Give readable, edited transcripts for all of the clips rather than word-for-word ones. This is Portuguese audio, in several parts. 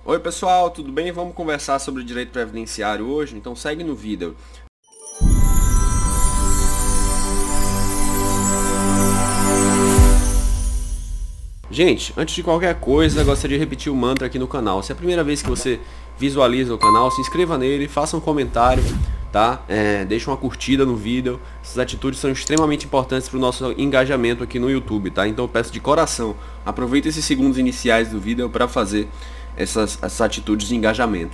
Oi pessoal, tudo bem? Vamos conversar sobre direito previdenciário hoje, então segue no vídeo. Gente, antes de qualquer coisa, gostaria de repetir o mantra aqui no canal. Se é a primeira vez que você visualiza o canal, se inscreva nele, faça um comentário, tá? Deixa uma curtida no vídeo. Essas atitudes são extremamente importantes para o nosso engajamento aqui no YouTube, tá? Então eu peço de coração, aproveita esses segundos iniciais do vídeo para fazer essas atitudes de engajamento.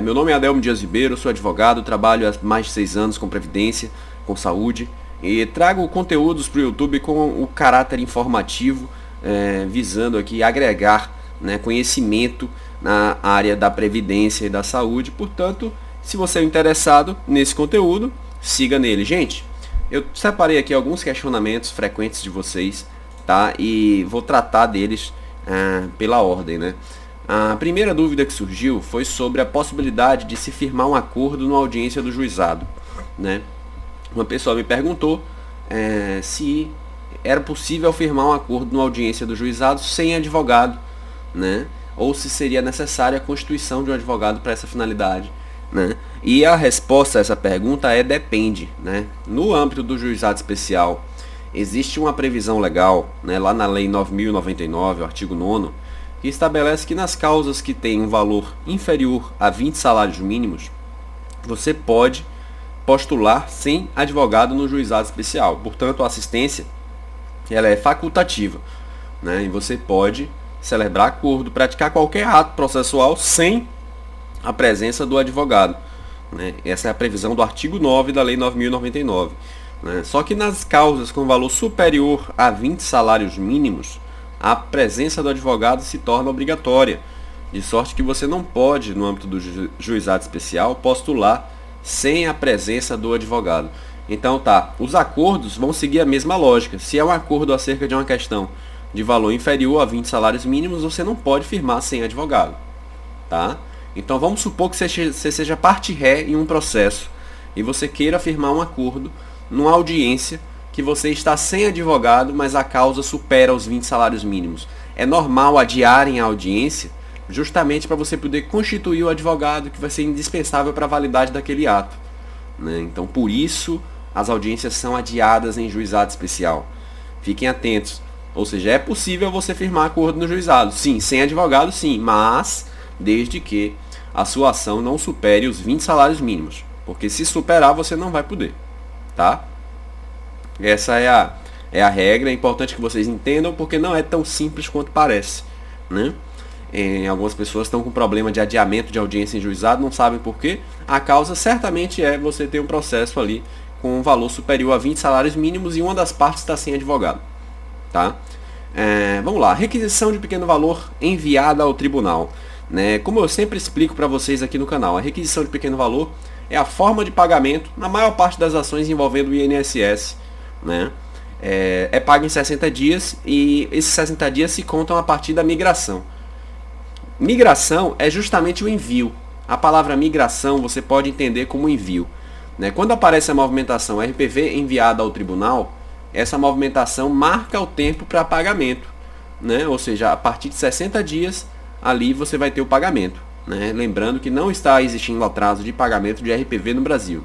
Meu nome é Adelmo Dias Ribeiro, sou advogado, trabalho há mais de 6 anos com previdência, com saúde e trago conteúdos para o YouTube com o caráter informativo, visando aqui agregar, né, conhecimento na área da previdência e da saúde. Portanto, se você é interessado nesse conteúdo, siga nele. Gente, eu separei aqui alguns questionamentos frequentes de vocês, tá? E vou tratar deles pela ordem, né? A primeira dúvida que surgiu foi sobre a possibilidade de se firmar um acordo numa audiência do juizado, né? Uma pessoa me perguntou se era possível firmar um acordo numa audiência do juizado sem advogado, né? Ou se seria necessária a constituição de um advogado para essa finalidade, né? E a resposta a essa pergunta é depende, né? No âmbito do juizado especial, existe uma previsão legal, né, lá na Lei 9.099, o artigo 9º, que estabelece que nas causas que têm um valor inferior a 20 salários mínimos, você pode postular sem advogado no juizado especial. Portanto, a assistência ela é facultativa, né? E você pode celebrar acordo, praticar qualquer ato processual sem a presença do advogado, né? Essa é a previsão do artigo 9 da Lei 9.099, né? Só que nas causas com valor superior a 20 salários mínimos, a presença do advogado se torna obrigatória, de sorte que você não pode, no âmbito do juizado especial, postular sem a presença do advogado. Então tá, os acordos vão seguir a mesma lógica. Se é um acordo acerca de uma questão de valor inferior a 20 salários mínimos, você não pode firmar sem advogado, tá? Então vamos supor que você seja parte ré em um processo e você queira firmar um acordo numa audiência que você está sem advogado, mas a causa supera os 20 salários mínimos. É normal adiarem a audiência justamente para você poder constituir o advogado que vai ser indispensável para a validade daquele ato, né? Então por isso as audiências são adiadas em juizado especial. Fiquem atentos. Ou seja, é possível você firmar acordo no juizado. Sim, sem advogado sim, mas desde que a sua ação não supere os 20 salários mínimos. Porque se superar, você não vai poder, tá? Essa é a regra. É importante que vocês entendam, porque não é tão simples quanto parece, né? Algumas pessoas estão com problema de adiamento de audiência em juizado, não sabem por quê. A causa certamente é você ter um processo ali com um valor superior a 20 salários mínimos e uma das partes está sem advogado, tá? Vamos lá, requisição de pequeno valor enviada ao tribunal, né? Como eu sempre explico para vocês aqui no canal, a requisição de pequeno valor é a forma de pagamento na maior parte das ações envolvendo o INSS, né? É pago em 60 dias e esses 60 dias se contam a partir da migração. Migração é justamente o envio. A palavra migração você pode entender como envio, né? Quando aparece a movimentação RPV enviada ao tribunal, essa movimentação marca o tempo para pagamento, né? Ou seja, a partir de 60 dias ali você vai ter o pagamento, né? Lembrando que não está existindo atraso de pagamento de RPV no Brasil.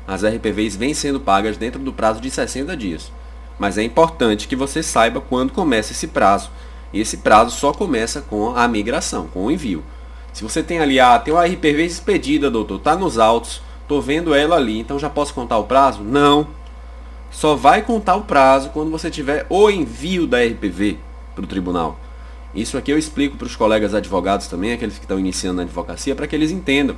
As RPVs vêm sendo pagas dentro do prazo de 60 dias. Mas é importante que você saiba quando começa esse prazo. E esse prazo só começa com a migração, com o envio. Se você tem ali, tem uma RPV expedida, doutor, está nos autos, estou vendo ela ali, então já posso contar o prazo? Não. Só vai contar o prazo quando você tiver o envio da RPV para o tribunal. Isso aqui eu explico para os colegas advogados também, aqueles que estão iniciando na advocacia, para que eles entendam.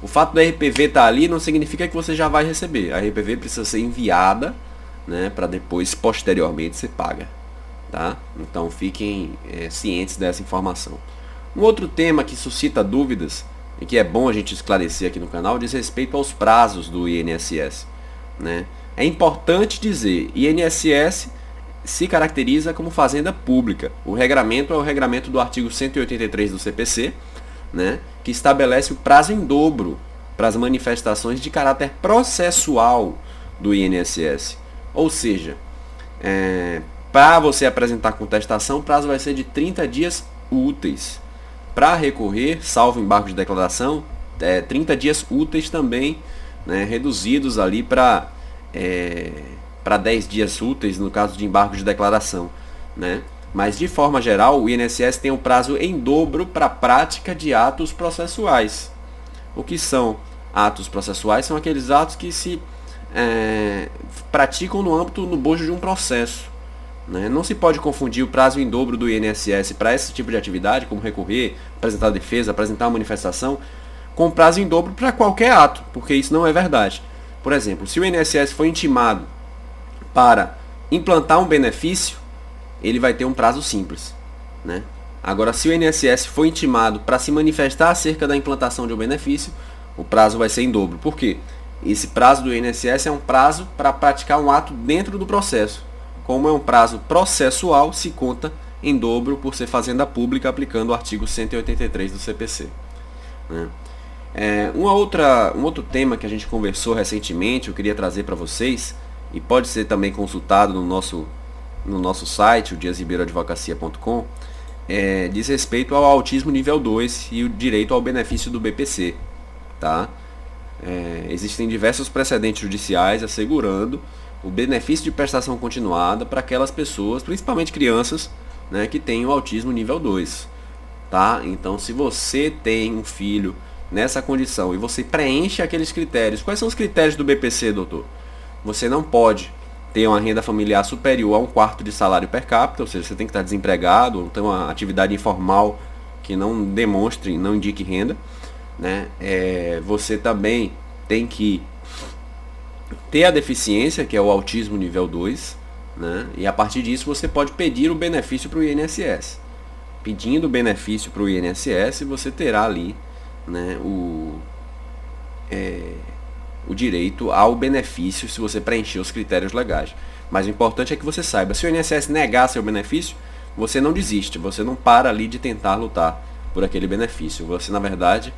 O fato da RPV estar ali não significa que você já vai receber. A RPV precisa ser enviada, né, para depois, posteriormente, ser paga. Tá? Então fiquem cientes dessa informação. Um outro tema que suscita dúvidas e que é bom a gente esclarecer aqui no canal diz respeito aos prazos do INSS, né? É importante dizer, INSS se caracteriza como fazenda pública. O regramento é o regramento do artigo 183 do CPC, né, que estabelece o prazo em dobro para as manifestações de caráter processual do INSS. Ou seja, para você apresentar contestação, o prazo vai ser de 30 dias úteis. para recorrer, salvo embargo de declaração, 30 dias úteis também, né, reduzidos ali para 10 dias úteis no caso de embargo de declaração, né? Mas de forma geral, o INSS tem um prazo em dobro para a prática de atos processuais. O que são atos processuais? São aqueles atos que se praticam no bojo de um processo, né? Não se pode confundir o prazo em dobro do INSS para esse tipo de atividade, como recorrer, apresentar defesa, apresentar uma manifestação, com prazo em dobro para qualquer ato, porque isso não é verdade. Por exemplo, se o INSS foi intimado para implantar um benefício, ele vai ter um prazo simples, né? Agora, se o INSS foi intimado para se manifestar acerca da implantação de um benefício, o prazo vai ser em dobro. Por quê? Esse prazo do INSS é um prazo para praticar um ato dentro do processo. Como é um prazo processual, se conta em dobro por ser fazenda pública, aplicando o artigo 183 do CPC, né? Um outro tema que a gente conversou recentemente, eu queria trazer para vocês, e pode ser também consultado no nosso site, o diasribeiroadvocacia.com, diz respeito ao autismo nível 2 e o direito ao benefício do BPC. Tá? Existem diversos precedentes judiciais assegurando o benefício de prestação continuada para aquelas pessoas, principalmente crianças, né, que têm o autismo nível 2. Tá? Então, se você tem um filho nessa condição e você preenche aqueles critérios, quais são os critérios do BPC, doutor? Você não pode ter uma renda familiar superior a 1/4 de salário per capita, ou seja, você tem que estar desempregado, ou ter uma atividade informal que não demonstre, não indique renda, né? Você também tem que ter a deficiência, que é o autismo nível 2, né? E a partir disso você pode pedir o benefício para o INSS. Pedindo o benefício para o INSS, você terá ali, né, o direito ao benefício se você preencher os critérios legais. Mas o importante é que você saiba, se o INSS negar seu benefício, você não desiste, você não para ali de tentar lutar por aquele benefício. Você, na verdade,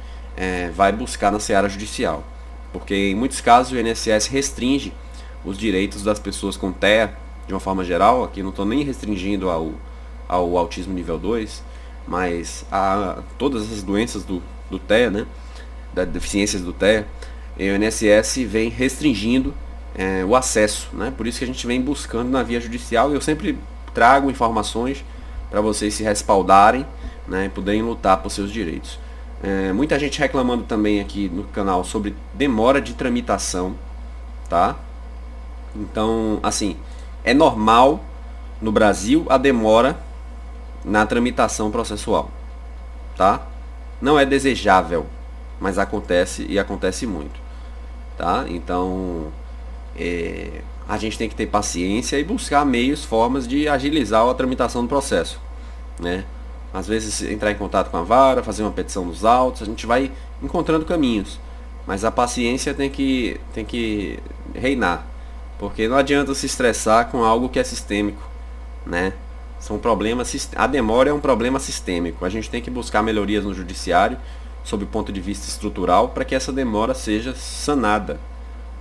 vai buscar na seara judicial. Porque em muitos casos o INSS restringe os direitos das pessoas com TEA, de uma forma geral. Aqui não estou nem restringindo ao autismo nível 2, mas a todas as doenças do TEA, né, das deficiências do TEA, o INSS vem restringindo o acesso, né? Por isso que a gente vem buscando na via judicial, e eu sempre trago informações para vocês se respaldarem, né, e poderem lutar por seus direitos. Muita gente reclamando também aqui no canal sobre demora de tramitação, tá? Então, assim, é normal no Brasil a demora na tramitação processual, tá? Não é desejável, mas acontece, e acontece muito, tá? Então, a gente tem que ter paciência e buscar meios, formas de agilizar a tramitação do processo, né? Às vezes entrar em contato com a vara, fazer uma petição nos autos, a gente vai encontrando caminhos, mas a paciência tem que reinar, porque não adianta se estressar com algo que é sistêmico, né? São problemas, a demora é um problema sistêmico. A gente tem que buscar melhorias no judiciário sob o ponto de vista estrutural para que essa demora seja sanada,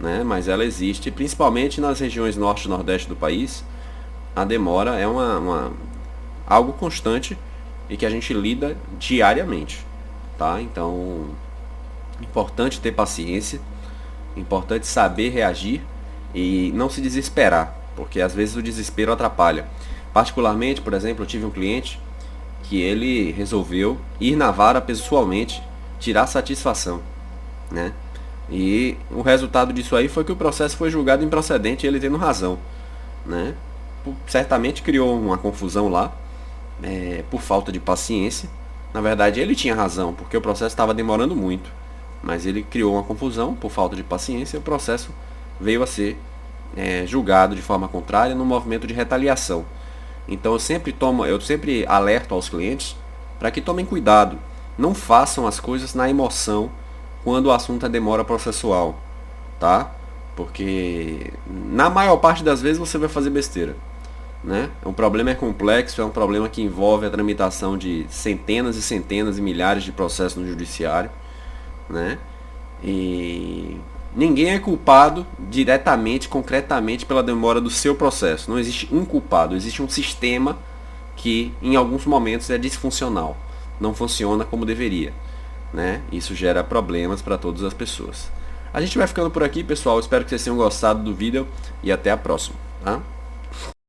né? Mas ela existe, principalmente nas regiões norte e nordeste do país. A demora é algo constante e que a gente lida diariamente, tá? Então, importante ter paciência, importante saber reagir e não se desesperar, porque às vezes o desespero atrapalha. Particularmente, por exemplo, eu tive um cliente que ele resolveu ir na vara pessoalmente tirar satisfação, né? E o resultado disso aí foi que o processo foi julgado improcedente, ele tendo razão, né? Certamente criou uma confusão lá, por falta de paciência. Na verdade, ele tinha razão, porque o processo estava demorando muito, mas ele criou uma confusão por falta de paciência e o processo veio a ser julgado de forma contrária no movimento de retaliação. Então eu sempre alerto aos clientes para que tomem cuidado, não façam as coisas na emoção quando o assunto é demora processual, tá? Porque na maior parte das vezes você vai fazer besteira, né? O problema é complexo, é um problema que envolve a tramitação de centenas e centenas e milhares de processos no judiciário, né? E ninguém é culpado diretamente, concretamente pela demora do seu processo. Não existe um culpado, existe um sistema que em alguns momentos é disfuncional, não funciona como deveria, né? Isso gera problemas para todas as pessoas. A gente vai ficando por aqui, pessoal. Espero que vocês tenham gostado do vídeo e até a próxima, tá?